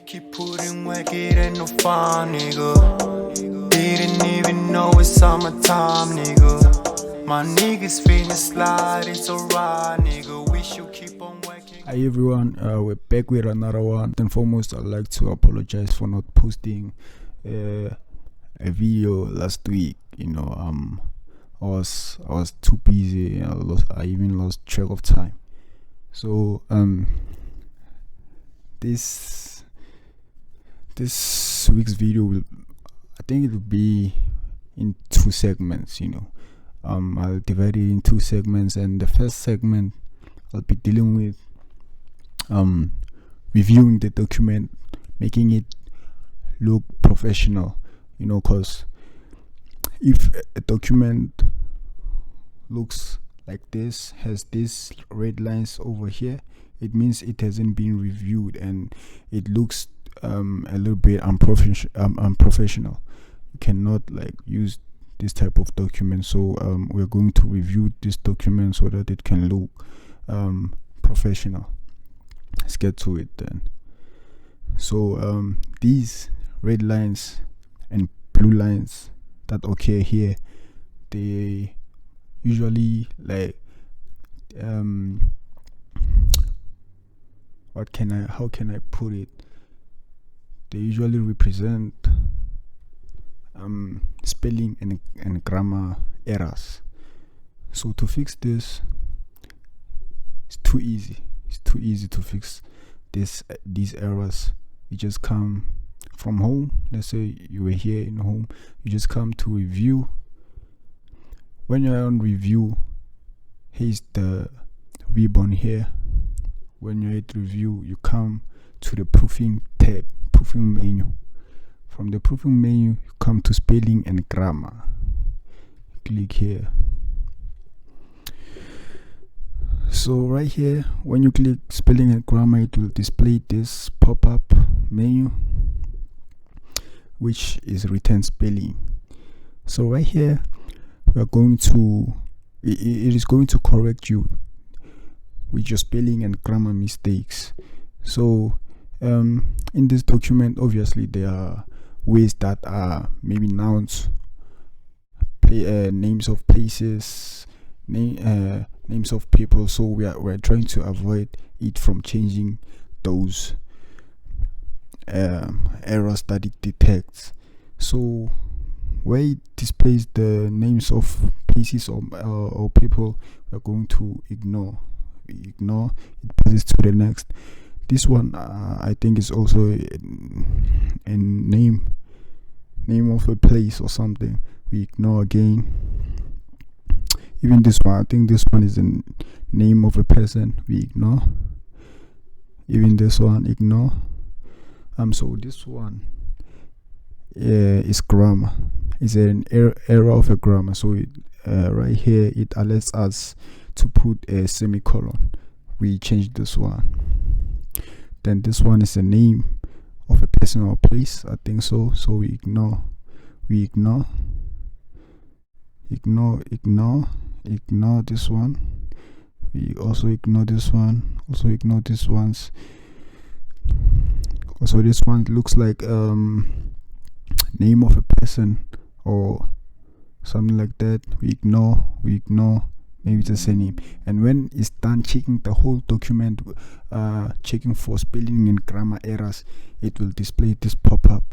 keep putting work, it ain't no fun, nigga. Didn't even know it's summertime, nigga. My niggas finna slide, it's alright, nigga. We should keep on working. Hi everyone, we're back with another one. And foremost, I'd like to apologize for not posting a video last week. I was too busy. I even lost track of time. So this week's video I think it will be in two segments. I'll divide it in two segments, and the first segment I'll be dealing with reviewing the document, making it look professional. Because if a document looks like this, has these red lines over here, it means it hasn't been reviewed and it looks a little bit unprofessional. You cannot use this type of document. So we're going to review this document so that it can look professional. Let's get to it then. So these red lines and blue lines that occur here, they usually how can I put it? They usually represent spelling and grammar errors. So to fix this, it's too easy. It's too easy to fix these errors. You just come from home. Let's say you were here in home. You just come to review. When you're on review, here's the ribbon here. When you're at review, you come to the proofing tab, proofing menu. From the proofing menu, you come to spelling and grammar. Click here. So right here, when you click spelling and grammar, it will display this pop-up menu, which is written spelling. So right here, we are going to it is going to correct you with your spelling and grammar mistakes. So in this document, obviously there are ways that are maybe nouns, names of places, names of people. So we're trying to avoid it from changing those errors that it detects. So where it displays the names of places or people, we're going to ignore. We ignore it, passes to the next. This one I think is also a name of a place or something. We ignore again. Even this one, I think this one is the name of a person. We ignore. Even this one, ignore. So this one is grammar. It's an error of a grammar. So right here it alerts us to put a semicolon. We change this one. Then this one is a name of a person or place. I think so. So we ignore. Ignore this one. We also ignore this one. Also ignore these ones. Also this one looks like name of a person or something like that. We ignore. Maybe it's a name. And when it's done checking the whole document, checking for spelling and grammar errors, it will display this pop-up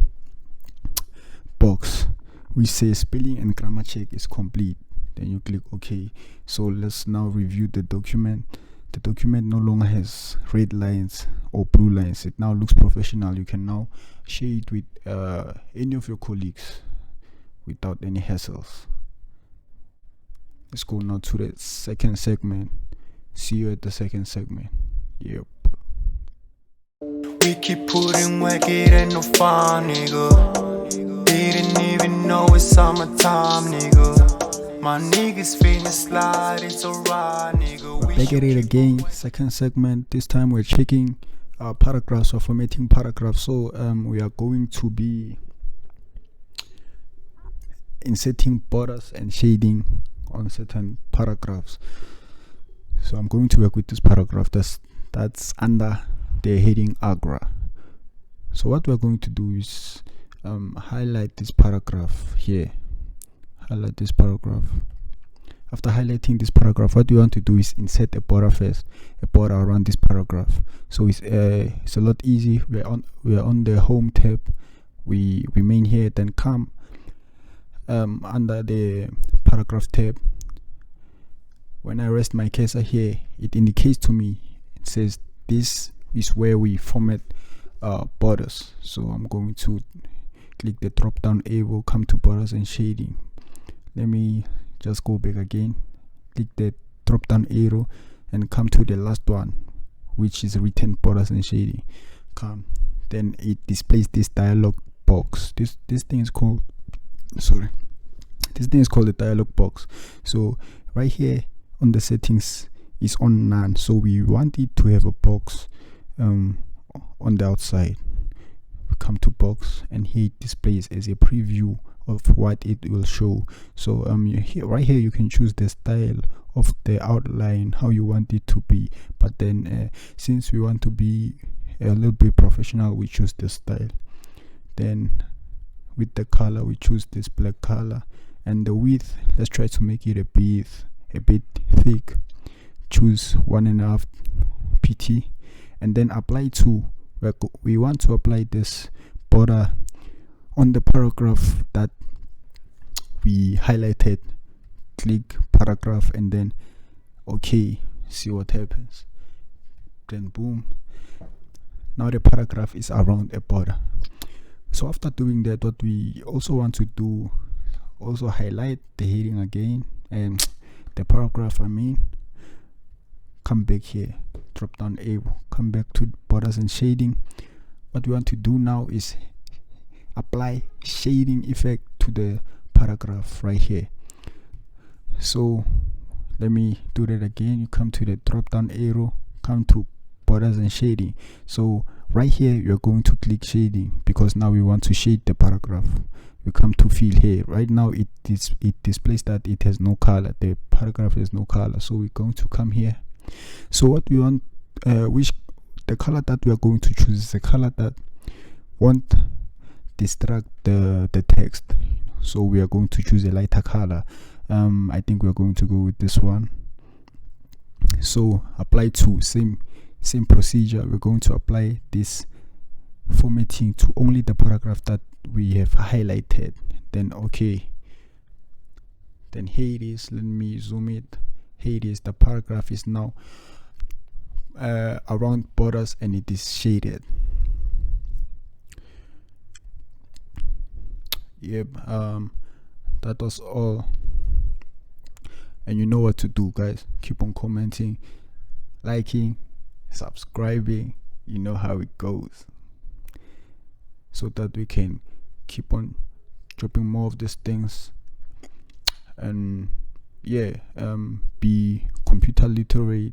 box. We say spelling and grammar check is complete. Then you click OK. So let's now review the document. The document no longer has red lines or blue lines. It now looks professional. You can now share it with any of your colleagues without any hassles. Let's go now to the second segment. See you at the second segment. Yep. We keep putting work, it ain't no fun, nigga. Didn't even know it's summertime, nigga. My niggas finna slide, it's alright, nigga. We're back at it again. Second segment. This time we're checking paragraphs or formatting paragraphs. So we are going to be inserting borders and shading on certain paragraphs. So I'm going to work with this paragraph that's under the heading Agra. So what we're going to do is highlight this paragraph here. Highlight this paragraph. After highlighting this paragraph, what we want to do is insert a border first, a border around this paragraph. So it's a lot easy. We're on the home tab. We remain here, then come under the paragraph tab. When I rest my cursor here, it indicates to me, it says this is where we format borders. So I'm going to click the drop down arrow, come to borders and shading. Let me just go back again, click the drop down arrow and come to the last one, which is written borders and shading. Then it displays this dialog box. This thing is called the dialog box. So right here on the settings is on none, so we want it to have a box on the outside. We come to box, and here it displays as a preview of what it will show. So right here you can choose the style of the outline, how you want it to be, but then since we want to be a little bit professional, we choose the style. Then with the color, we choose this black color, and the width, let's try to make it a bit thick. Choose 1.5 pt, and then apply to. We want to apply this border on the paragraph that we highlighted. Click paragraph and then okay, see what happens. Then boom, now the paragraph is around a border. So after doing that, what we also want to do, also highlight the heading again and the paragraph, come back here, drop down arrow, come back to borders and shading. What we want to do now is apply shading effect to the paragraph right here. So let me do that again. You come to the drop down arrow, come to borders and shading. So right here you're going to click shading, because now we want to shade the paragraph. We come to fill here. Right now it displays that it has no color, the paragraph has no color, so we're going to come here. So what we want, the color that we are going to choose is a color that won't distract the text. So we are going to choose a lighter color. I think we are going to go with this one. So apply to, same procedure. We're going to apply this formatting to only the paragraph that we have highlighted. Then okay, then here it is. Let me zoom it. Here it is. The paragraph is now around borders and it is shaded. Yep, that was all, and you know what to do, guys. Keep on commenting, liking, subscribing. You know how it goes, so that we can keep on dropping more of these things. And yeah, be computer literate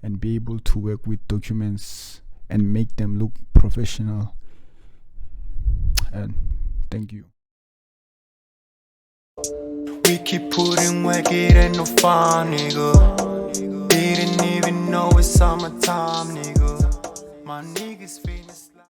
and be able to work with documents and make them look professional. And thank you. We keep putting work, it ain't no fun, nigga. Didn't even know it's summertime, nigga. My niggas feel